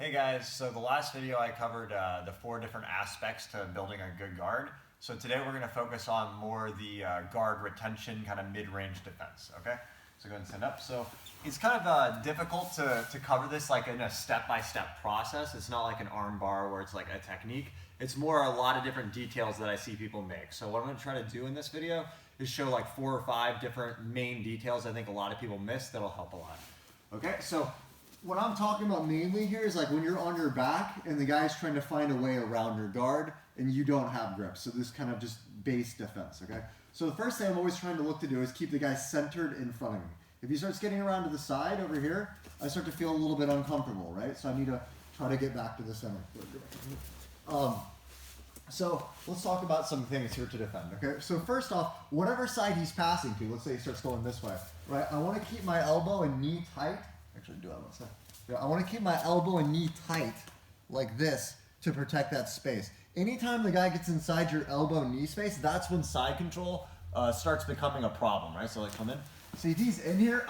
Hey guys, so the last video I covered the 4 different aspects to building a good guard. So today we're going to focus on more the guard retention, kind of mid-range defense, okay? So go ahead and stand up. So it's kind of difficult to cover this like in a step-by-step process. It's not like an arm bar where it's like a technique. It's more a lot of different details that I see people make. So what I'm going to try to do in this video is show like 4 or 5 different main details I think a lot of people miss that'll help a lot. Okay, so what I'm talking about mainly here is like when you're on your back and the guy's trying to find a way around your guard and you don't have grip. So this kind of just base defense, okay? So the first thing I'm always trying to look to do is keep the guy centered in front of me. If he starts getting around to the side over here, I start to feel a little bit uncomfortable, right? So I need to try to get back to the center. So let's talk about some things here to defend, okay? So first off, whatever side he's passing to, let's say he starts going this way, right? I want to keep my elbow and knee tight. Actually, do that one second. Yeah, I want to keep my elbow and knee tight like this to protect that space. Anytime the guy gets inside your elbow knee space, that's when side control starts becoming a problem, right? So like come in. See, if he's in here,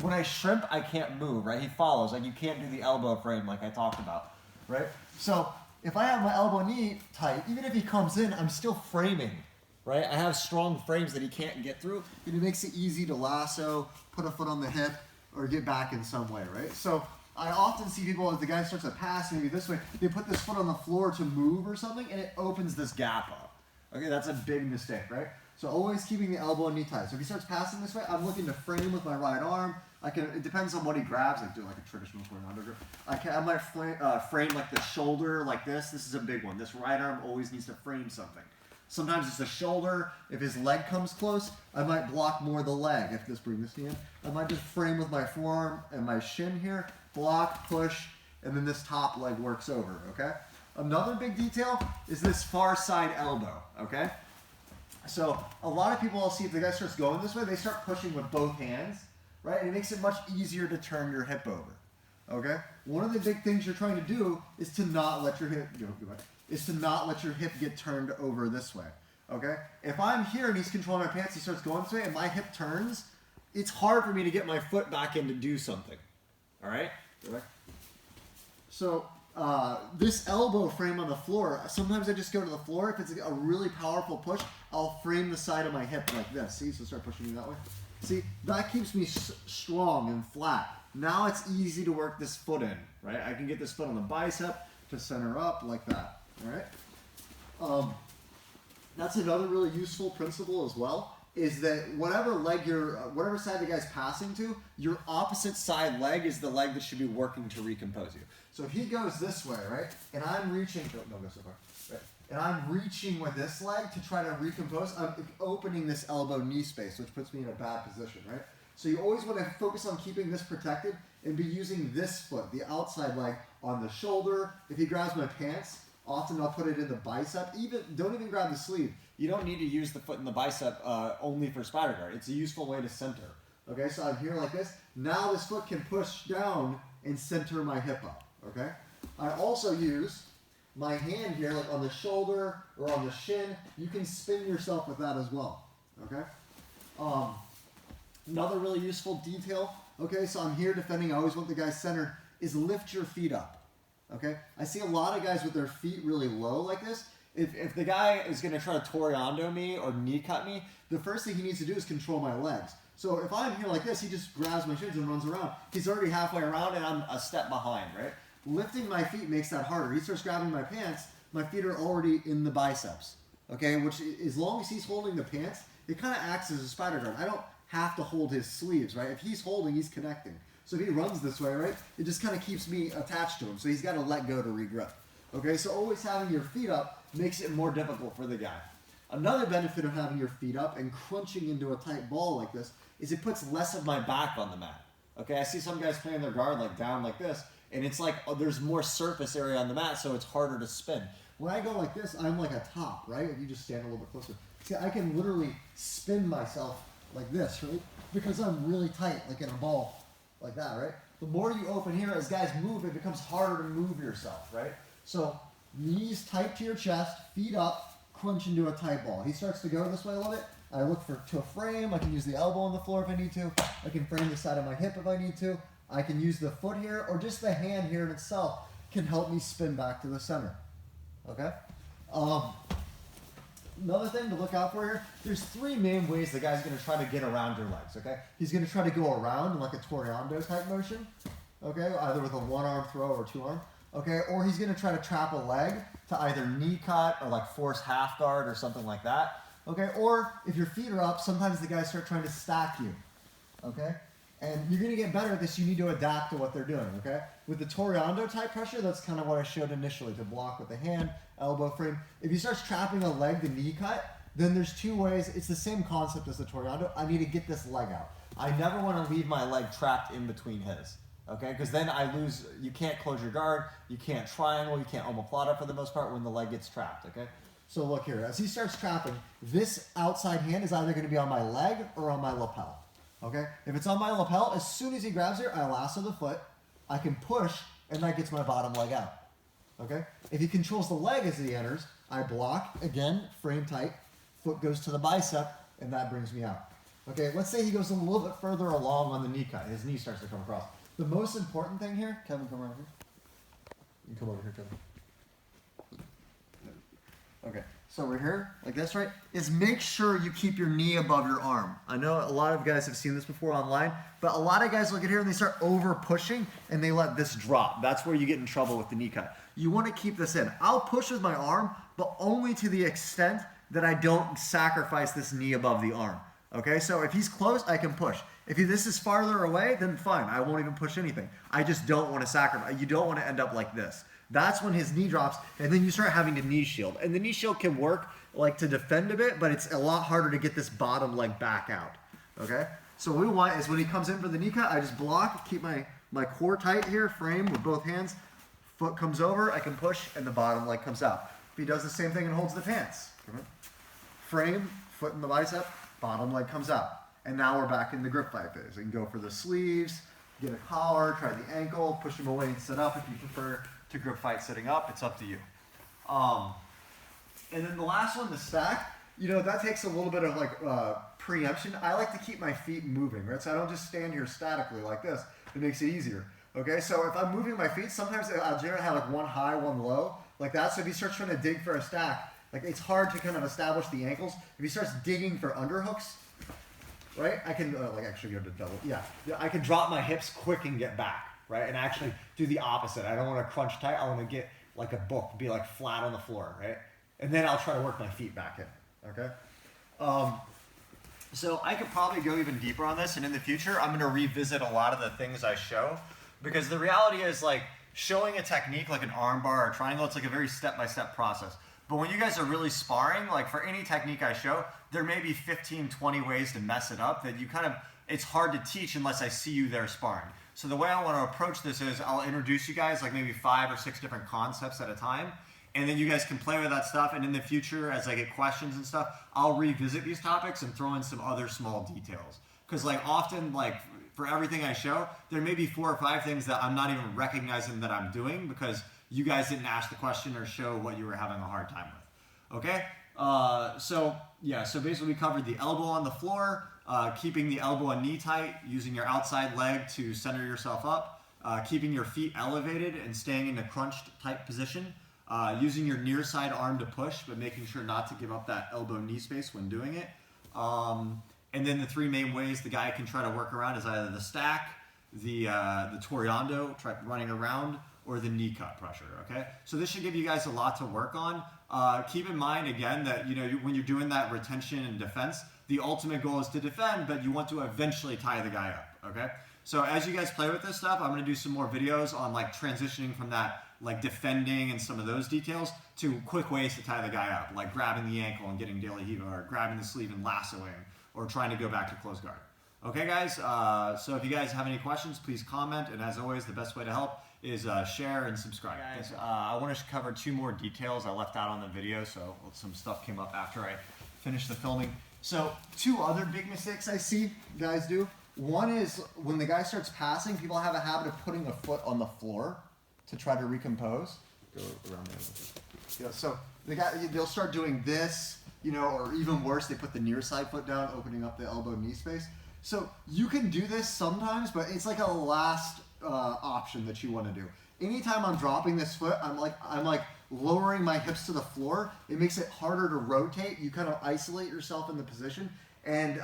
when I shrimp, I can't move, right? He follows, like you can't do the elbow frame like I talked about, right? So if I have my elbow knee tight, even if he comes in, I'm still framing, right? I have strong frames that he can't get through, and it makes it easy to lasso, put a foot on the hip, or get back in some way, right? So I often see people, as the guy starts to pass maybe this way, they put this foot on the floor to move or something, and it opens this gap up. Okay, that's a big mistake, right? So always keeping the elbow and knee tight. So if he starts passing this way, I'm looking to frame with my right arm. It depends on what he grabs. I do like a traditional tornado grip. I might frame like the shoulder like this. This is a big one. This right arm always needs to frame something. Sometimes it's the shoulder. If his leg comes close, I might block more the leg. If this brings this in, I might just frame with my forearm and my shin here, block, push, and then this top leg works over, okay? Another big detail is this far side elbow, okay? So a lot of people, I'll see if the guy starts going this way, they start pushing with both hands, right? And it makes it much easier to turn your hip over, okay? One of the big things you're trying to do is to not let your hip, get turned over this way, okay? If I'm here and he's controlling my pants, he starts going this way and my hip turns, it's hard for me to get my foot back in to do something, all right? So this elbow frame on the floor, sometimes I just go to the floor. If it's a really powerful push, I'll frame the side of my hip like this. See, so start pushing me that way. See, that keeps me strong and flat. Now it's easy to work this foot in, right? I can get this foot on the bicep to center up like that, all right? That's another really useful principle as well, is that whatever side the guy's passing to, your opposite side leg is the leg that should be working to recompose you. So if he goes this way, right, and I'm reaching, don't go so far, right, and I'm reaching with this leg to try to recompose, I'm opening this elbow knee space, which puts me in a bad position, right? So you always want to focus on keeping this protected and be using this foot, the outside leg, on the shoulder. If he grabs my pants, often I'll put it in the bicep. Don't even grab the sleeve. You don't need to use the foot in the bicep only for spider guard. It's a useful way to center. Okay, so I'm here like this. Now this foot can push down and center my hip up. Okay, I also use my hand here, like on the shoulder or on the shin. You can spin yourself with that as well. Okay. Another really useful detail. Okay, so I'm here defending. I always want the guy centered. Is lift your feet up. Okay, I see a lot of guys with their feet really low like this. If the guy is going to try to Toreando me or knee cut me, the first thing he needs to do is control my legs. So if I'm here like this, he just grabs my shins and runs around. He's already halfway around and I'm a step behind, right? Lifting my feet makes that harder. He starts grabbing my pants, my feet are already in the biceps, okay? Which, as long as he's holding the pants, it kind of acts as a spider guard. I don't have to hold his sleeves, right? If he's holding, he's connecting. So if he runs this way, right, it just kind of keeps me attached to him. So he's got to let go to regrip. Okay, so always having your feet up makes it more difficult for the guy. Another benefit of having your feet up and crunching into a tight ball like this is it puts less of my back on the mat. Okay, I see some guys playing their guard like down like this, and it's like there's more surface area on the mat, so it's harder to spin. When I go like this, I'm like a top, right? If you just stand a little bit closer. See, I can literally spin myself like this, right? Because I'm really tight, like in a ball, like that, right? The more you open here, as guys move, it becomes harder to move yourself, right? So knees tight to your chest, feet up, crunch into a tight ball. He starts to go this way a little bit. I look to a frame. I can use the elbow on the floor if I need to. I can frame the side of my hip if I need to. I can use the foot here or just the hand here in itself can help me spin back to the center. Okay? Another thing to look out for here, there's three main ways the guy's going to try to get around your legs, okay? He's going to try to go around in like a Toreando type motion, okay? Either with a one-arm throw or two-arm, okay? Or he's going to try to trap a leg to either knee cut or like force half guard or something like that, okay? Or if your feet are up, sometimes the guys start trying to stack you, okay? And you're going to get better at this. You need to adapt to what they're doing, okay? With the Toreando type pressure, that's kind of what I showed initially, to block with the hand, elbow frame. If he starts trapping a leg, the knee cut, then there's two ways. It's the same concept as the Toreando. I need to get this leg out. I never want to leave my leg trapped in between his, okay? Because then I lose, you can't close your guard, you can't triangle, you can't omoplata for the most part when the leg gets trapped, okay? So look here, as he starts trapping, this outside hand is either going to be on my leg or on my lapel. Okay, if it's on my lapel, as soon as he grabs here, I lasso the foot, I can push, and that gets my bottom leg out. Okay, if he controls the leg as he enters, I block, again, frame tight, foot goes to the bicep, and that brings me out. Okay, let's say he goes a little bit further along on the knee cut, his knee starts to come across. The most important thing here, Kevin, come around here. You can come over here, Kevin. Okay, so we're here, like this, right? Is make sure you keep your knee above your arm. I know a lot of guys have seen this before online, but a lot of guys look at here and they start over pushing and they let this drop. That's where you get in trouble with the knee cut. You want to keep this in. I'll push with my arm, but only to the extent that I don't sacrifice this knee above the arm. Okay, so if he's close, I can push. If this is farther away, then fine, I won't even push anything. I just don't want to sacrifice. You don't want to end up like this. That's when his knee drops, and then you start having to knee shield. And the knee shield can work like to defend a bit, but it's a lot harder to get this bottom leg back out, okay? So what we want is when he comes in for the knee cut, I just block, keep my core tight here, frame with both hands. Foot comes over, I can push, and the bottom leg comes out. If he does the same thing and holds the pants, frame, foot in the bicep, bottom leg comes out. And now we're back in the grip fight phase. We can go for the sleeves, get a collar, try the ankle, push him away and sit up if you prefer to grip fight sitting up. It's up to you. And then the last one, the stack, you know, that takes a little bit of like preemption. I like to keep my feet moving, right? So I don't just stand here statically like this. It makes it easier. Okay, so if I'm moving my feet, sometimes I'll generally have like one high, one low, like that. So if he starts trying to dig for a stack, like it's hard to kind of establish the ankles. If he starts digging for underhooks, right? I can like actually go to double. Yeah, I can drop my hips quick and get back, right? And actually do the opposite. I don't want to crunch tight. I want to get like a book, be like flat on the floor, right? And then I'll try to work my feet back in, okay? So I could probably go even deeper on this, and in the future, I'm going to revisit a lot of the things I show, because the reality is like showing a technique like an arm bar or triangle, it's like a very step-by-step process. But when you guys are really sparring, like for any technique I show, there may be 15, 20 ways to mess it up that you kind of, it's hard to teach unless I see you there sparring. So the way I want to approach this is I'll introduce you guys like maybe 5 or 6 different concepts at a time. And then you guys can play with that stuff. And in the future, as I get questions and stuff, I'll revisit these topics and throw in some other small details. Because like often, like for everything I show, there may be 4 or 5 things that I'm not even recognizing that I'm doing because you guys didn't ask the question or show what you were having a hard time with. Okay? So basically we covered the elbow on the floor, keeping the elbow and knee tight, using your outside leg to center yourself up, keeping your feet elevated and staying in a crunched tight position, using your near side arm to push, but making sure not to give up that elbow knee space when doing it. And then the 3 main ways the guy can try to work around is either the stack, the Toreando, running around, or the knee cut pressure, okay? So this should give you guys a lot to work on. Keep in mind, again, that when you're doing that retention and defense, the ultimate goal is to defend, but you want to eventually tie the guy up, okay? So as you guys play with this stuff, I'm gonna do some more videos on like transitioning from that, like defending and some of those details to quick ways to tie the guy up, like grabbing the ankle and getting De La Riva, or grabbing the sleeve and lassoing, or trying to go back to close guard. Okay, guys, so if you guys have any questions, please comment, and as always, the best way to help is share and subscribe. Guys, I want to cover 2 more details I left out on the video, so some stuff came up after I finished the filming. So 2 other big mistakes I see guys do. One is when the guy starts passing, people have a habit of putting a foot on the floor to try to recompose. Go around there. Yeah, so they'll start doing this, or even worse, they put the near side foot down, opening up the elbow knee space. So you can do this sometimes, but it's like a last option that you want to do. anytime I'm dropping this foot, I'm like lowering my hips to the floor. It makes it harder to rotate. You kind of isolate yourself in the position, and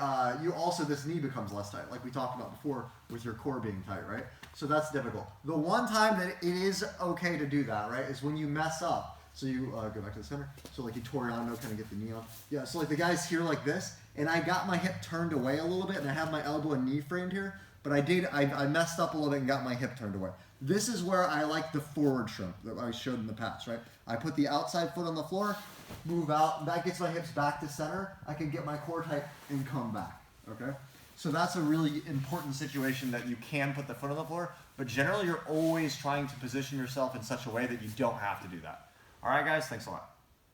you also, this knee becomes less tight, like we talked about before with your core being tight, right? So that's difficult. The one time that it is okay to do that, right, is when you mess up. So you go back to the center. So like you Toriano, kind of get the knee on. Yeah, so like the guy's here like this, and I got my hip turned away a little bit, and I have my elbow and knee framed here, but I messed up a little bit and got my hip turned away. This is where I like the forward shrimp that I showed in the past, right? I put the outside foot on the floor, move out, that gets my hips back to center. I can get my core tight and come back, okay? So that's a really important situation that you can put the foot on the floor, but generally you're always trying to position yourself in such a way that you don't have to do that. All right, guys, thanks a lot.